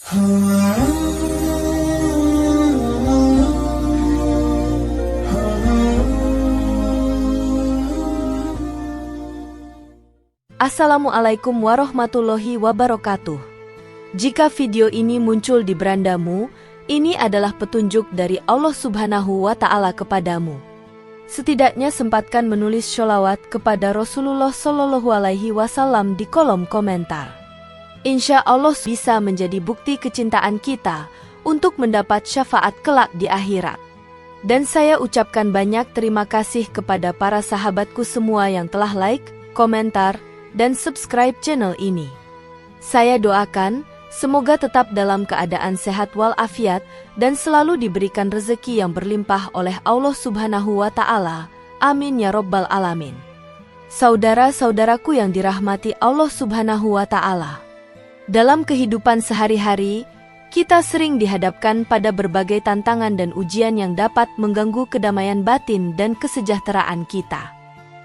Assalamualaikum warahmatullahi wabarakatuh. Jika video ini muncul di berandamu, ini adalah petunjuk dari Allah Subhanahu wa Ta'ala kepadamu. Setidaknya sempatkan menulis sholawat kepada Rasulullah Shallallahu Alaihi Wasallam di kolom komentar. Insya Allah bisa menjadi bukti kecintaan kita untuk mendapat syafaat kelak di akhirat. Dan saya ucapkan banyak terima kasih kepada para sahabatku semua yang telah like, komentar, dan subscribe channel ini. Saya doakan, semoga tetap dalam keadaan sehat walafiat dan selalu diberikan rezeki yang berlimpah oleh Allah Subhanahu wa Ta'ala. Amin ya Rabbal Alamin. Saudara-saudaraku yang dirahmati Allah Subhanahu wa Ta'ala. Dalam kehidupan sehari-hari, kita sering dihadapkan pada berbagai tantangan dan ujian yang dapat mengganggu kedamaian batin dan kesejahteraan kita.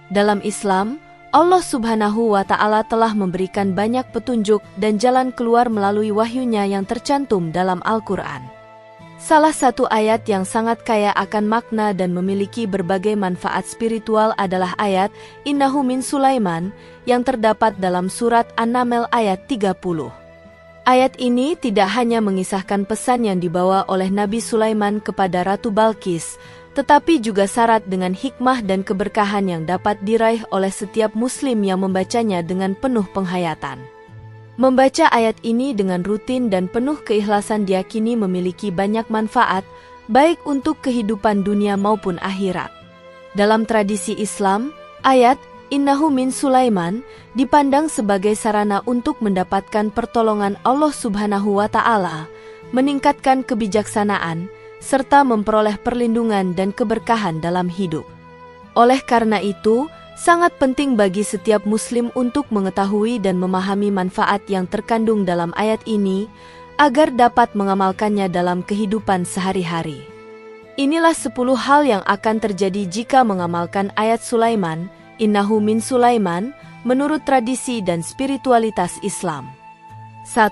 Dalam Islam, Allah Subhanahu wa Ta'ala telah memberikan banyak petunjuk dan jalan keluar melalui wahyunya yang tercantum dalam Al-Quran. Salah satu ayat yang sangat kaya akan makna dan memiliki berbagai manfaat spiritual adalah ayat Innahu min Sulaiman yang terdapat dalam surat An-Naml ayat 30. Ayat ini tidak hanya mengisahkan pesan yang dibawa oleh Nabi Sulaiman kepada Ratu Balqis, tetapi juga syarat dengan hikmah dan keberkahan yang dapat diraih oleh setiap muslim yang membacanya dengan penuh penghayatan. Membaca ayat ini dengan rutin dan penuh keikhlasan diyakini memiliki banyak manfaat, baik untuk kehidupan dunia maupun akhirat. Dalam tradisi Islam, ayat Innahu min Sulaiman dipandang sebagai sarana untuk mendapatkan pertolongan Allah Subhanahu wa Ta'ala, meningkatkan kebijaksanaan, serta memperoleh perlindungan dan keberkahan dalam hidup. Oleh karena itu, sangat penting bagi setiap muslim untuk mengetahui dan memahami manfaat yang terkandung dalam ayat ini, agar dapat mengamalkannya dalam kehidupan sehari-hari. Inilah 10 hal yang akan terjadi jika mengamalkan ayat Sulaiman, Innahu min Sulaiman, menurut tradisi dan spiritualitas Islam. 1.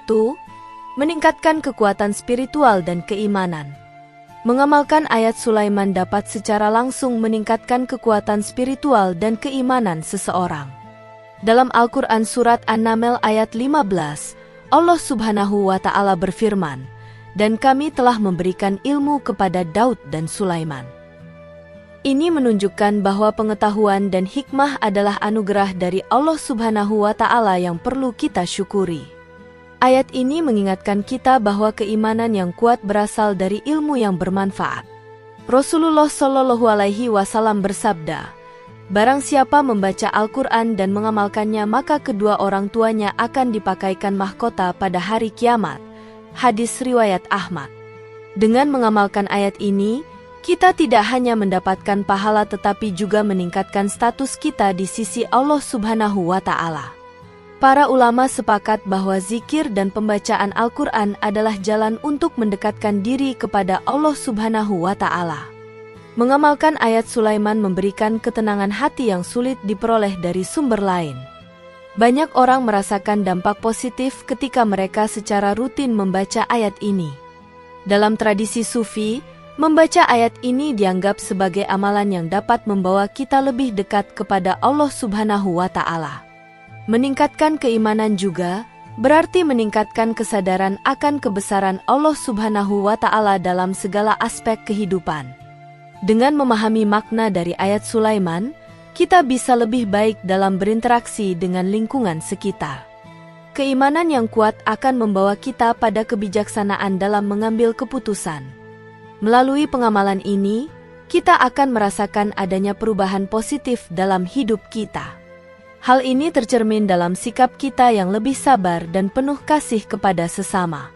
Meningkatkan kekuatan spiritual dan keimanan. Mengamalkan ayat Sulaiman dapat secara langsung meningkatkan kekuatan spiritual dan keimanan seseorang. Dalam Al-Quran Surat An-Naml ayat 15, Allah Subhanahu wa Ta'ala berfirman, "Dan kami telah memberikan ilmu kepada Daud dan Sulaiman." Ini menunjukkan bahwa pengetahuan dan hikmah adalah anugerah dari Allah Subhanahu wa Ta'ala yang perlu kita syukuri. Ayat ini mengingatkan kita bahwa keimanan yang kuat berasal dari ilmu yang bermanfaat. Rasulullah Shallallahu Alaihi Wasallam bersabda, "Barang siapa membaca Al-Quran dan mengamalkannya, maka kedua orang tuanya akan dipakaikan mahkota pada hari kiamat." Hadis riwayat Ahmad. Dengan mengamalkan ayat ini, kita tidak hanya mendapatkan pahala tetapi juga meningkatkan status kita di sisi Allah Subhanahu wa Ta'ala. Para ulama sepakat bahwa zikir dan pembacaan Al-Quran adalah jalan untuk mendekatkan diri kepada Allah Subhanahu wa Ta'ala. Mengamalkan ayat Sulaiman memberikan ketenangan hati yang sulit diperoleh dari sumber lain. Banyak orang merasakan dampak positif ketika mereka secara rutin membaca ayat ini. Dalam tradisi Sufi, membaca ayat ini dianggap sebagai amalan yang dapat membawa kita lebih dekat kepada Allah Subhanahu wa Ta'ala. Meningkatkan keimanan juga berarti meningkatkan kesadaran akan kebesaran Allah Subhanahu wa Ta'ala dalam segala aspek kehidupan. Dengan memahami makna dari ayat Sulaiman, kita bisa lebih baik dalam berinteraksi dengan lingkungan sekitar. Keimanan yang kuat akan membawa kita pada kebijaksanaan dalam mengambil keputusan. Melalui pengamalan ini, kita akan merasakan adanya perubahan positif dalam hidup kita. Hal ini tercermin dalam sikap kita yang lebih sabar dan penuh kasih kepada sesama.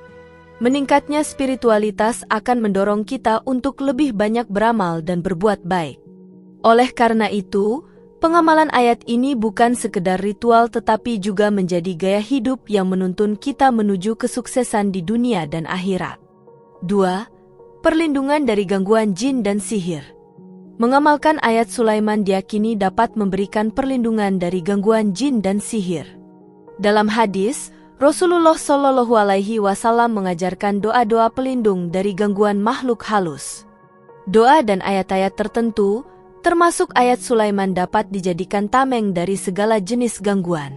Meningkatnya spiritualitas akan mendorong kita untuk lebih banyak beramal dan berbuat baik. Oleh karena itu, pengamalan ayat ini bukan sekedar ritual tetapi juga menjadi gaya hidup yang menuntun kita menuju kesuksesan di dunia dan akhirat. 2. Perlindungan dari gangguan jin dan sihir. Mengamalkan ayat Sulaiman diyakini dapat memberikan perlindungan dari gangguan jin dan sihir. Dalam hadis, Rasulullah Shallallahu Alaihi Wasallam mengajarkan doa-doa pelindung dari gangguan makhluk halus. Doa dan ayat-ayat tertentu, termasuk ayat Sulaiman, dapat dijadikan tameng dari segala jenis gangguan.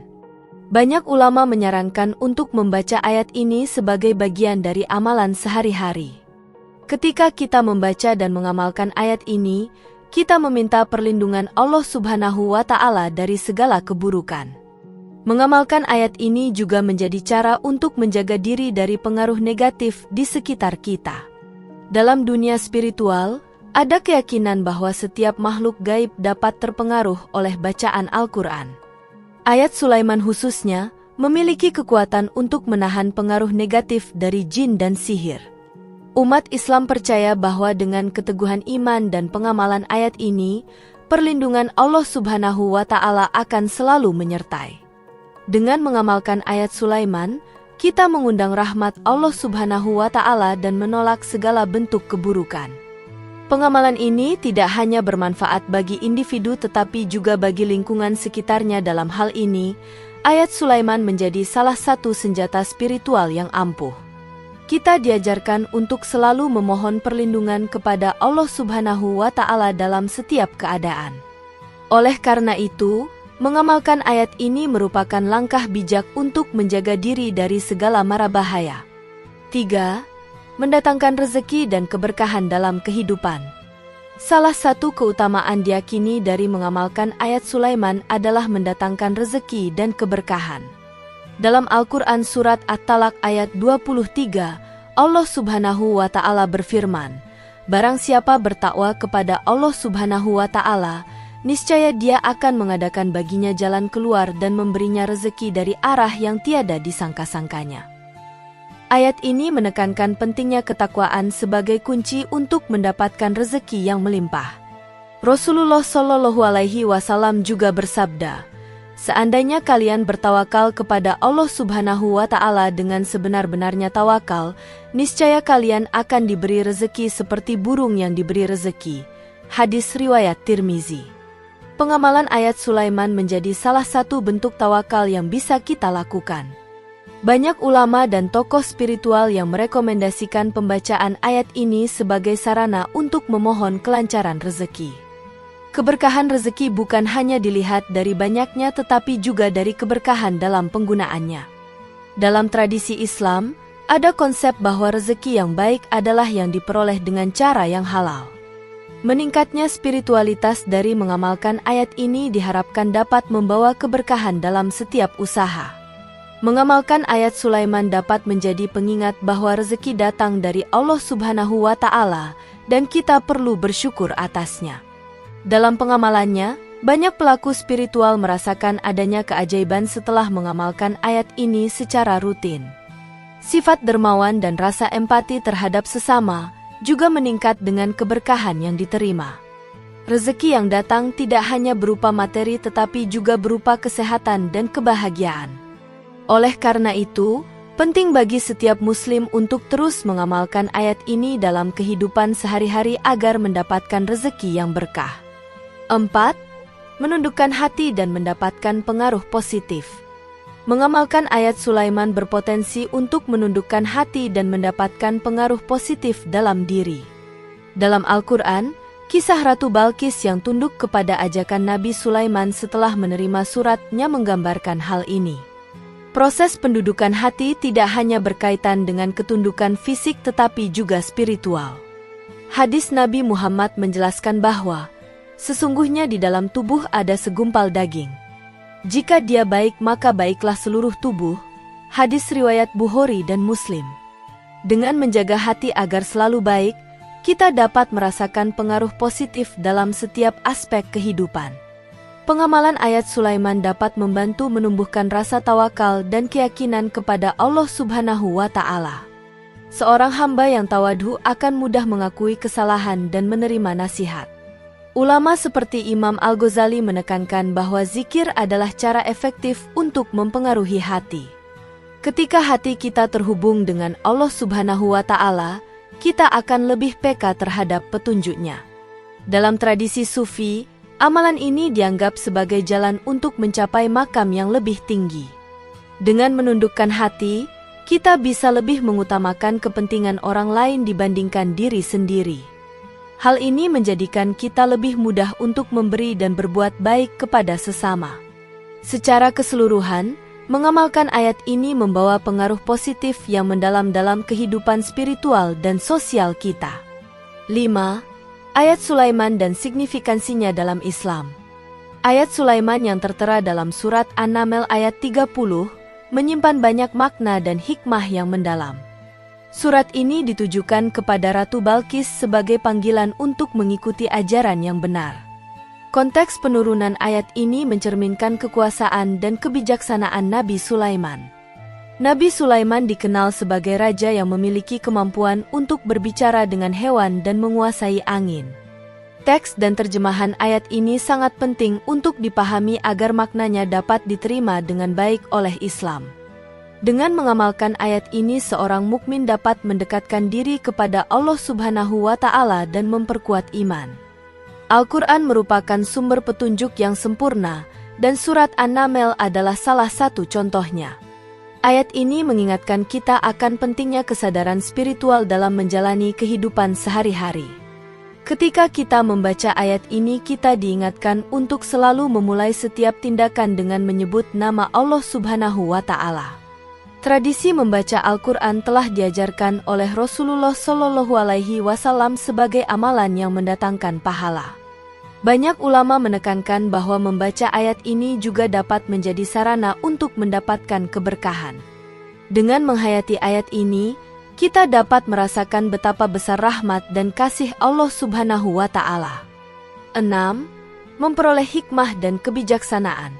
Banyak ulama menyarankan untuk membaca ayat ini sebagai bagian dari amalan sehari-hari. Ketika kita membaca dan mengamalkan ayat ini, kita meminta perlindungan Allah Subhanahu wa Ta'ala dari segala keburukan. Mengamalkan ayat ini juga menjadi cara untuk menjaga diri dari pengaruh negatif di sekitar kita. Dalam dunia spiritual, ada keyakinan bahwa setiap makhluk gaib dapat terpengaruh oleh bacaan Al-Quran. Ayat Sulaiman khususnya memiliki kekuatan untuk menahan pengaruh negatif dari jin dan sihir. Umat Islam percaya bahwa dengan keteguhan iman dan pengamalan ayat ini, perlindungan Allah Subhanahu wa Ta'ala akan selalu menyertai. Dengan mengamalkan ayat Sulaiman, kita mengundang rahmat Allah Subhanahu wa Ta'ala dan menolak segala bentuk keburukan. Pengamalan ini tidak hanya bermanfaat bagi individu tetapi juga bagi lingkungan sekitarnya. Dalam hal ini, ayat Sulaiman menjadi salah satu senjata spiritual yang ampuh. Kita diajarkan untuk selalu memohon perlindungan kepada Allah Subhanahu wa Ta'ala dalam setiap keadaan. Oleh karena itu, mengamalkan ayat ini merupakan langkah bijak untuk menjaga diri dari segala mara bahaya. 3. Mendatangkan rezeki dan keberkahan dalam kehidupan. Salah satu keutamaan diyakini dari mengamalkan ayat Sulaiman adalah mendatangkan rezeki dan keberkahan. Dalam Al-Quran Surat At-Talaq ayat 23, Allah Subhanahu wa Ta'ala berfirman, "Barang siapa bertakwa kepada Allah Subhanahu wa Ta'ala, niscaya Dia akan mengadakan baginya jalan keluar dan memberinya rezeki dari arah yang tiada disangka-sangkanya." Ayat ini menekankan pentingnya ketakwaan sebagai kunci untuk mendapatkan rezeki yang melimpah. Rasulullah Shallallahu Alaihi Wasallam juga bersabda, "Seandainya kalian bertawakal kepada Allah Subhanahu wa Ta'ala dengan sebenar-benarnya tawakal, niscaya kalian akan diberi rezeki seperti burung yang diberi rezeki." Hadis riwayat Tirmizi. Pengamalan ayat Sulaiman menjadi salah satu bentuk tawakal yang bisa kita lakukan. Banyak ulama dan tokoh spiritual yang merekomendasikan pembacaan ayat ini sebagai sarana untuk memohon kelancaran rezeki. Keberkahan rezeki bukan hanya dilihat dari banyaknya tetapi juga dari keberkahan dalam penggunaannya. Dalam tradisi Islam, ada konsep bahwa rezeki yang baik adalah yang diperoleh dengan cara yang halal. Meningkatnya spiritualitas dari mengamalkan ayat ini diharapkan dapat membawa keberkahan dalam setiap usaha. Mengamalkan ayat Sulaiman dapat menjadi pengingat bahwa rezeki datang dari Allah Subhanahu wa Ta'ala dan kita perlu bersyukur atasnya. Dalam pengamalannya, banyak pelaku spiritual merasakan adanya keajaiban setelah mengamalkan ayat ini secara rutin. Sifat dermawan dan rasa empati terhadap sesama juga meningkat dengan keberkahan yang diterima. Rezeki yang datang tidak hanya berupa materi tetapi juga berupa kesehatan dan kebahagiaan. Oleh karena itu, penting bagi setiap muslim untuk terus mengamalkan ayat ini dalam kehidupan sehari-hari agar mendapatkan rezeki yang berkah. 4. Menundukkan hati dan mendapatkan pengaruh positif. Mengamalkan ayat Sulaiman berpotensi untuk menundukkan hati dan mendapatkan pengaruh positif dalam diri. Dalam Al-Quran, kisah Ratu Balqis yang tunduk kepada ajakan Nabi Sulaiman setelah menerima suratnya menggambarkan hal ini. Proses pendudukan hati tidak hanya berkaitan dengan ketundukan fisik tetapi juga spiritual. Hadis Nabi Muhammad menjelaskan bahwa sesungguhnya di dalam tubuh ada segumpal daging. Jika dia baik maka baiklah seluruh tubuh. Hadis riwayat Bukhari dan Muslim. Dengan menjaga hati agar selalu baik, kita dapat merasakan pengaruh positif dalam setiap aspek kehidupan. Pengamalan ayat Sulaiman dapat membantu menumbuhkan rasa tawakal dan keyakinan kepada Allah Subhanahu wa Ta'ala. Seorang hamba yang tawadhu akan mudah mengakui kesalahan dan menerima nasihat. Ulama seperti Imam Al-Ghazali menekankan bahwa zikir adalah cara efektif untuk mempengaruhi hati. Ketika hati kita terhubung dengan Allah Subhanahu wa Ta'ala, kita akan lebih peka terhadap petunjuknya. Dalam tradisi Sufi, amalan ini dianggap sebagai jalan untuk mencapai makam yang lebih tinggi. Dengan menundukkan hati, kita bisa lebih mengutamakan kepentingan orang lain dibandingkan diri sendiri. Hal ini menjadikan kita lebih mudah untuk memberi dan berbuat baik kepada sesama. Secara keseluruhan, mengamalkan ayat ini membawa pengaruh positif yang mendalam dalam kehidupan spiritual dan sosial kita. 5. Ayat Sulaiman dan signifikansinya dalam Islam. Ayat Sulaiman yang tertera dalam surat An-Naml ayat 30 menyimpan banyak makna dan hikmah yang mendalam. Surat ini ditujukan kepada Ratu Balqis sebagai panggilan untuk mengikuti ajaran yang benar. Konteks penurunan ayat ini mencerminkan kekuasaan dan kebijaksanaan Nabi Sulaiman. Nabi Sulaiman dikenal sebagai raja yang memiliki kemampuan untuk berbicara dengan hewan dan menguasai angin. Teks dan terjemahan ayat ini sangat penting untuk dipahami agar maknanya dapat diterima dengan baik oleh Islam. Dengan mengamalkan ayat ini, seorang mukmin dapat mendekatkan diri kepada Allah Subhanahu wa Ta'ala dan memperkuat iman. Al-Quran merupakan sumber petunjuk yang sempurna, dan surat An-Naml adalah salah satu contohnya. Ayat ini mengingatkan kita akan pentingnya kesadaran spiritual dalam menjalani kehidupan sehari-hari. Ketika kita membaca ayat ini, kita diingatkan untuk selalu memulai setiap tindakan dengan menyebut nama Allah Subhanahu wa Ta'ala. Tradisi membaca Al-Quran telah diajarkan oleh Rasulullah Shallallahu Alaihi Wasallam sebagai amalan yang mendatangkan pahala. Banyak ulama menekankan bahwa membaca ayat ini juga dapat menjadi sarana untuk mendapatkan keberkahan. Dengan menghayati ayat ini, kita dapat merasakan betapa besar rahmat dan kasih Allah Subhanahu wa Ta'ala. 6. Memperoleh hikmah dan kebijaksanaan.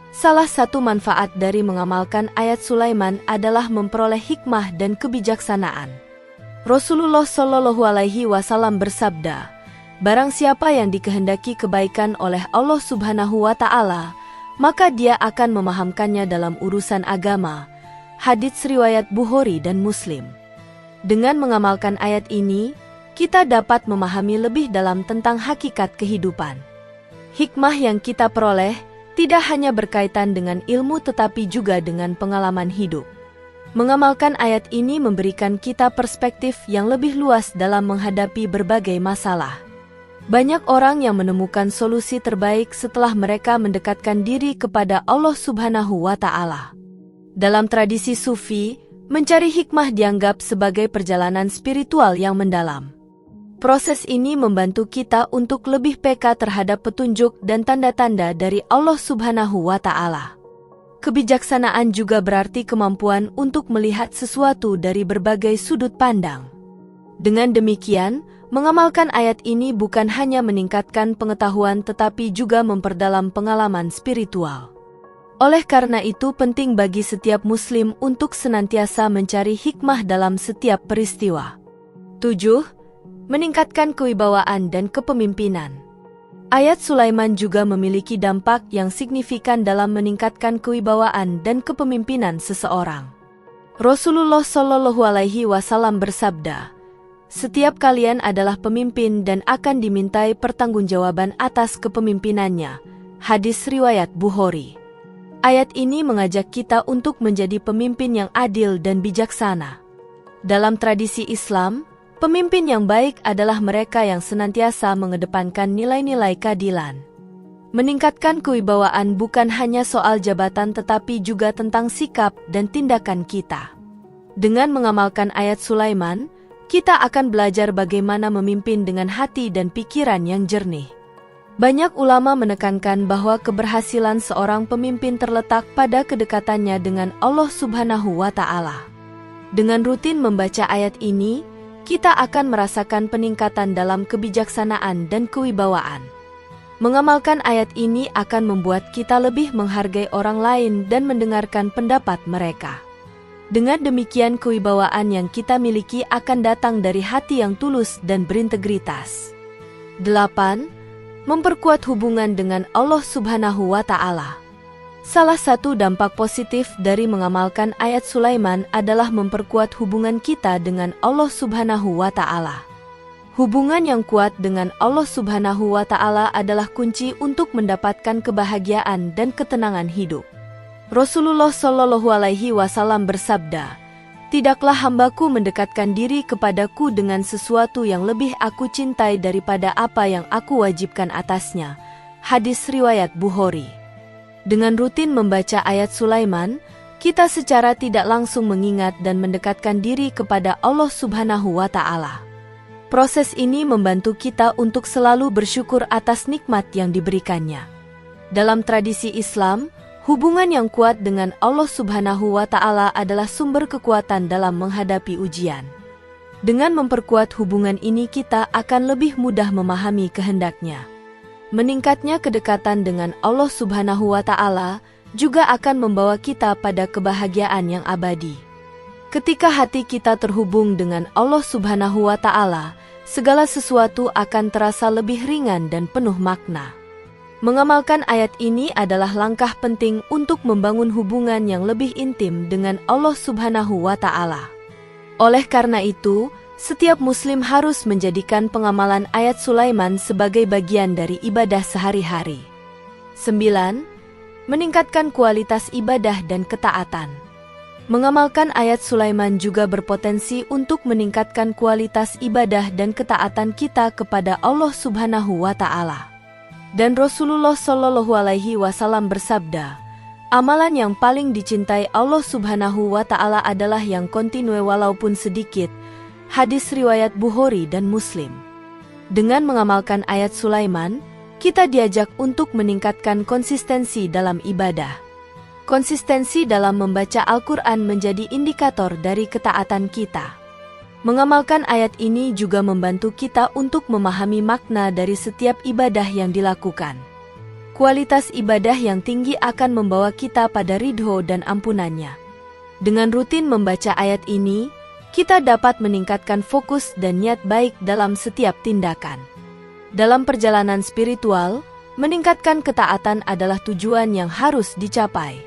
Salah satu manfaat dari mengamalkan ayat Sulaiman adalah memperoleh hikmah dan kebijaksanaan. Rasulullah Shallallahu Alaihi Wasallam bersabda, "Barang siapa yang dikehendaki kebaikan oleh Allah Subhanahu wa Ta'ala, maka dia akan memahamkannya dalam urusan agama." Hadits riwayat Bukhari dan Muslim. Dengan mengamalkan ayat ini, kita dapat memahami lebih dalam tentang hakikat kehidupan. Hikmah yang kita peroleh tidak hanya berkaitan dengan ilmu tetapi juga dengan pengalaman hidup. Mengamalkan ayat ini memberikan kita perspektif yang lebih luas dalam menghadapi berbagai masalah. Banyak orang yang menemukan solusi terbaik setelah mereka mendekatkan diri kepada Allah Subhanahu wa Ta'ala. Dalam tradisi Sufi, mencari hikmah dianggap sebagai perjalanan spiritual yang mendalam. Proses ini membantu kita untuk lebih peka terhadap petunjuk dan tanda-tanda dari Allah Subhanahu wa Ta'ala. Kebijaksanaan juga berarti kemampuan untuk melihat sesuatu dari berbagai sudut pandang. Dengan demikian, mengamalkan ayat ini bukan hanya meningkatkan pengetahuan tetapi juga memperdalam pengalaman spiritual. Oleh karena itu penting bagi setiap muslim untuk senantiasa mencari hikmah dalam setiap peristiwa. 7. Meningkatkan kewibawaan dan kepemimpinan. Ayat Sulaiman juga memiliki dampak yang signifikan dalam meningkatkan kewibawaan dan kepemimpinan seseorang. Rasulullah Shallallahu Alaihi Wasallam bersabda, "Setiap kalian adalah pemimpin dan akan dimintai pertanggungjawaban atas kepemimpinannya." Hadis riwayat Bukhari. Ayat ini mengajak kita untuk menjadi pemimpin yang adil dan bijaksana. Dalam tradisi Islam, pemimpin yang baik adalah mereka yang senantiasa mengedepankan nilai-nilai keadilan. Meningkatkan kewibawaan bukan hanya soal jabatan tetapi juga tentang sikap dan tindakan kita. Dengan mengamalkan ayat Sulaiman, kita akan belajar bagaimana memimpin dengan hati dan pikiran yang jernih. Banyak ulama menekankan bahwa keberhasilan seorang pemimpin terletak pada kedekatannya dengan Allah Subhanahu wa Ta'ala. Dengan rutin membaca ayat ini, kita akan merasakan peningkatan dalam kebijaksanaan dan kewibawaan. Mengamalkan ayat ini akan membuat kita lebih menghargai orang lain dan mendengarkan pendapat mereka. Dengan demikian, kewibawaan yang kita miliki akan datang dari hati yang tulus dan berintegritas. 8. Memperkuat hubungan dengan Allah Subhanahu wa Ta'ala. Salah satu dampak positif dari mengamalkan ayat Sulaiman adalah memperkuat hubungan kita dengan Allah Subhanahu wa Ta'ala. Hubungan yang kuat dengan Allah Subhanahu wa Ta'ala adalah kunci untuk mendapatkan kebahagiaan dan ketenangan hidup. Rasulullah Shallallahu Alaihi Wasallam bersabda, "Tidaklah hambaku mendekatkan diri kepadaku dengan sesuatu yang lebih aku cintai daripada apa yang aku wajibkan atasnya." Hadis riwayat Bukhari. Dengan rutin membaca ayat Sulaiman, kita secara tidak langsung mengingat dan mendekatkan diri kepada Allah Subhanahu wa Ta'ala. Proses ini membantu kita untuk selalu bersyukur atas nikmat yang diberikannya. Dalam tradisi Islam, hubungan yang kuat dengan Allah Subhanahu wa Ta'ala adalah sumber kekuatan dalam menghadapi ujian. Dengan memperkuat hubungan ini, kita akan lebih mudah memahami kehendaknya. Meningkatnya kedekatan dengan Allah Subhanahu wa Ta'ala juga akan membawa kita pada kebahagiaan yang abadi. Ketika hati kita terhubung dengan Allah Subhanahu wa Ta'ala, segala sesuatu akan terasa lebih ringan dan penuh makna. Mengamalkan ayat ini adalah langkah penting untuk membangun hubungan yang lebih intim dengan Allah Subhanahu wa Ta'ala. Oleh karena itu, setiap muslim harus menjadikan pengamalan ayat Sulaiman sebagai bagian dari ibadah sehari-hari. 9. Meningkatkan kualitas ibadah dan ketaatan. Mengamalkan ayat Sulaiman juga berpotensi untuk meningkatkan kualitas ibadah dan ketaatan kita kepada Allah Subhanahu wa Ta'ala. Dan Rasulullah Shallallahu Alaihi Wasallam bersabda, "Amalan yang paling dicintai Allah Subhanahu wa Ta'ala adalah yang kontinu walaupun sedikit." Hadis riwayat Bukhari dan Muslim. Dengan mengamalkan ayat Sulaiman, kita diajak untuk meningkatkan konsistensi dalam ibadah. Konsistensi dalam membaca Al-Quran menjadi indikator dari ketaatan kita. Mengamalkan ayat ini juga membantu kita untuk memahami makna dari setiap ibadah yang dilakukan. Kualitas ibadah yang tinggi akan membawa kita pada ridho dan ampunannya. Dengan rutin membaca ayat ini, kita dapat meningkatkan fokus dan niat baik dalam setiap tindakan. Dalam perjalanan spiritual, meningkatkan ketaatan adalah tujuan yang harus dicapai.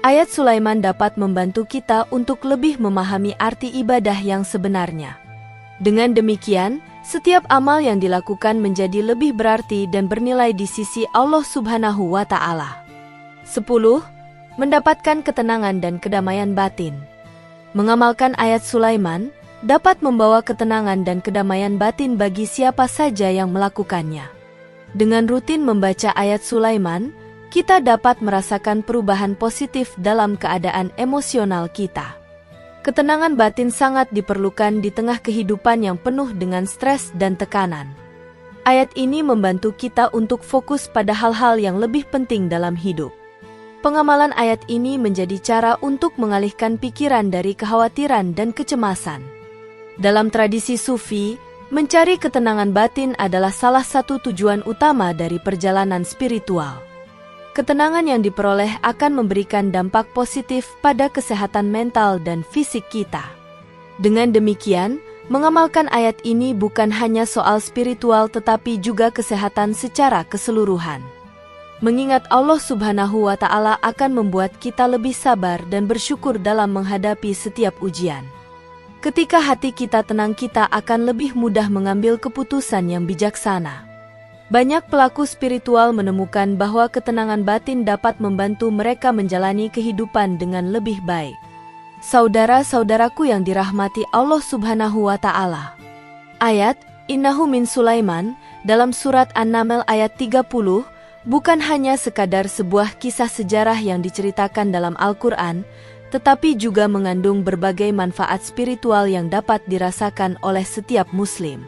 Ayat Sulaiman dapat membantu kita untuk lebih memahami arti ibadah yang sebenarnya. Dengan demikian, setiap amal yang dilakukan menjadi lebih berarti dan bernilai di sisi Allah Subhanahu wa Ta'ala. 10. Mendapatkan ketenangan dan kedamaian batin. Mengamalkan ayat Sulaiman dapat membawa ketenangan dan kedamaian batin bagi siapa saja yang melakukannya. Dengan rutin membaca ayat Sulaiman, kita dapat merasakan perubahan positif dalam keadaan emosional kita. Ketenangan batin sangat diperlukan di tengah kehidupan yang penuh dengan stres dan tekanan. Ayat ini membantu kita untuk fokus pada hal-hal yang lebih penting dalam hidup. Pengamalan ayat ini menjadi cara untuk mengalihkan pikiran dari kekhawatiran dan kecemasan. Dalam tradisi Sufi, mencari ketenangan batin adalah salah satu tujuan utama dari perjalanan spiritual. Ketenangan yang diperoleh akan memberikan dampak positif pada kesehatan mental dan fisik kita. Dengan demikian, mengamalkan ayat ini bukan hanya soal spiritual tetapi juga kesehatan secara keseluruhan. Mengingat Allah Subhanahu wa Ta'ala akan membuat kita lebih sabar dan bersyukur dalam menghadapi setiap ujian. Ketika hati kita tenang, kita akan lebih mudah mengambil keputusan yang bijaksana. Banyak pelaku spiritual menemukan bahwa ketenangan batin dapat membantu mereka menjalani kehidupan dengan lebih baik. Saudara-saudaraku yang dirahmati Allah Subhanahu wa Ta'ala. Ayat "Innahu min Sulaiman" dalam surat An-Naml ayat 30 bukan hanya sekadar sebuah kisah sejarah yang diceritakan dalam Al-Quran, tetapi juga mengandung berbagai manfaat spiritual yang dapat dirasakan oleh setiap muslim.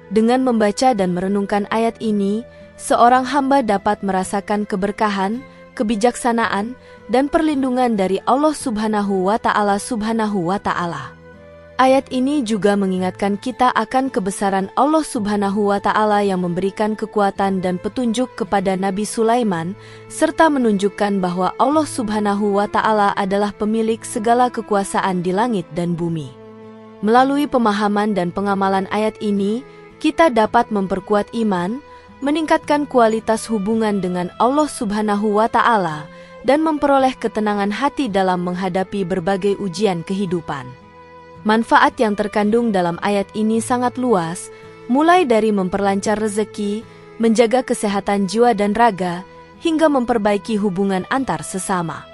Dengan membaca dan merenungkan ayat ini, seorang hamba dapat merasakan keberkahan, kebijaksanaan, dan perlindungan dari Allah Subhanahu wa Ta'ala. Ayat ini juga mengingatkan kita akan kebesaran Allah Subhanahu wa Ta'ala yang memberikan kekuatan dan petunjuk kepada Nabi Sulaiman, serta menunjukkan bahwa Allah Subhanahu wa Ta'ala adalah pemilik segala kekuasaan di langit dan bumi. Melalui pemahaman dan pengamalan ayat ini, kita dapat memperkuat iman, meningkatkan kualitas hubungan dengan Allah Subhanahu wa Ta'ala, dan memperoleh ketenangan hati dalam menghadapi berbagai ujian kehidupan. Manfaat yang terkandung dalam ayat ini sangat luas, mulai dari memperlancar rezeki, menjaga kesehatan jiwa dan raga, hingga memperbaiki hubungan antar sesama.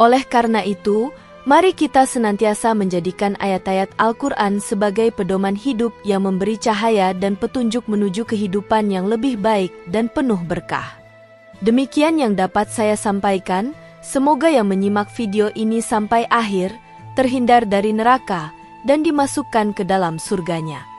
Oleh karena itu, mari kita senantiasa menjadikan ayat-ayat Al-Quran sebagai pedoman hidup yang memberi cahaya dan petunjuk menuju kehidupan yang lebih baik dan penuh berkah. Demikian yang dapat saya sampaikan. Semoga yang menyimak video ini sampai akhir terhindar dari neraka dan dimasukkan ke dalam surganya.